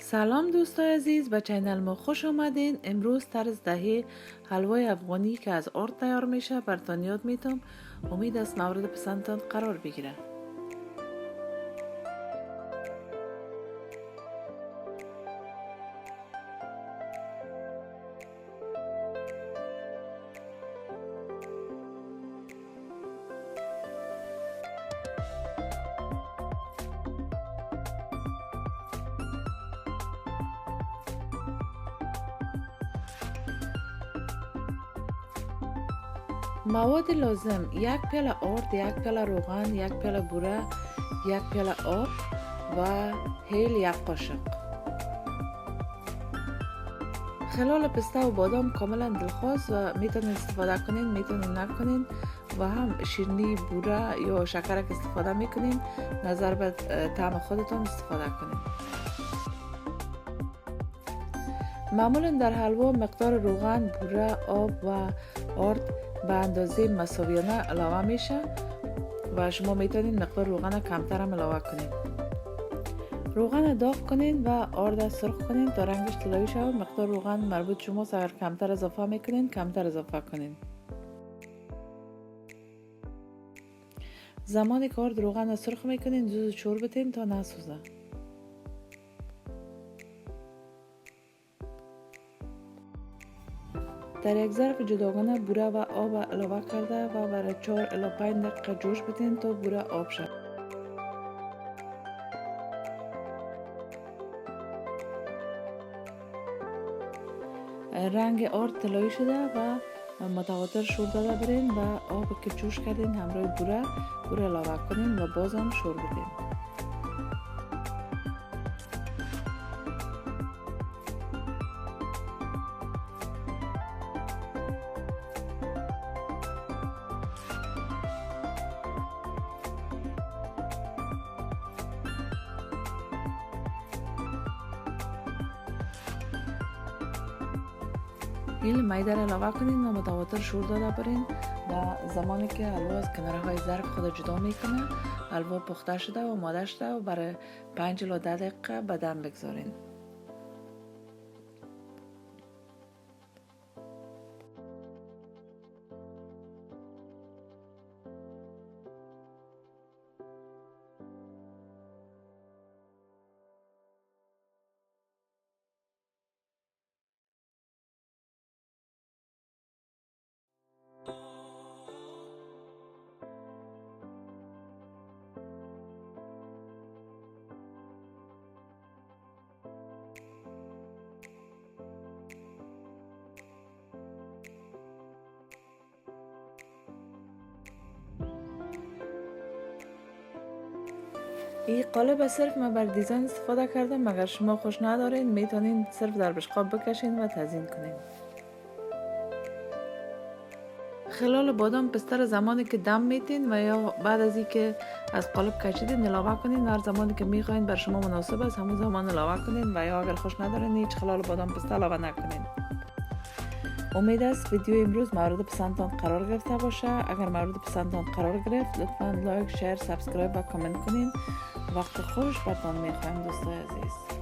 سلام دوستای عزیز، به چینل ما خوش آمدین. امروز طرز تهیه حلوای افغانی که از ارد تیار میشه براتون یاد میتم. امید است مورد پسندتان قرار بگیره. مواد لازم: یک پیاله ارد، یک پیاله روغن، یک پیاله بوره، یک پیاله آب و هیل یک قاشق. خلال، پسته و بادام کاملا دلخواست و میتونید استفاده کنین، میتونید نکنین و هم شیرینی بوره یا شکر که استفاده میکنین نظر به طعم خودتون استفاده کنین. معمولا در حلوا مقدار روغن، بوره، آب و ارد به اندازه مساویانه علاوه میشه و شما میتونید مقدار روغن کمتر هم علاوه کنید. روغن داغ کنید و ارد سرخ کنید تا رنگش طلایی شود. مقدار روغن مربوط شما اگر کمتر اضافه میکنید کمتر اضافه کنید. زمانی که ارد روغن سرخ میکنید زود شور بتین تا نسوزه. در یک ظرف جداگانه بوره و آب علاوه کرده و برای 4 الی 5 دقیقه جوش بدین تا بوره آب شود. رنگ ارد طلایی شده و متواتر شور داده برین و آب که جوش کردین همراه بوره علاوه کنین و بازم شور بدین. میده را علاوه کنین و متواتر شور داده برین و زمانی که حلوا از کناره های ظرف خود جدا میکنه حلوا پخته شده و آماده شده و برای 5 الی 10 دقیقه به دم بگذارین. این قالب صرف من بر دیزاین استفاده کردم. اگر شما خوش ندارین میتونین صرف در بشقاب بکشین و تزیین کنین. خلال بادام پسته را زمانی که دم میتین و یا بعد از اینکه از قالب کشیدین علاوه کنین. هر زمانی که میخواین بر شما مناسب است همون زمان علاوه کنین و یا اگر خوش ندارین هیچ خلال بادام پسته علاوه نکنین. امید است ویدیو امروز مورد پسندتان قرار گرفته باشه. اگر مورد پسندتان قرار گرفت لطفاً لایک، شیر، سابسکرایب و کامنت کنین. وقت خوش براتون میخوایم دوستای عزیز.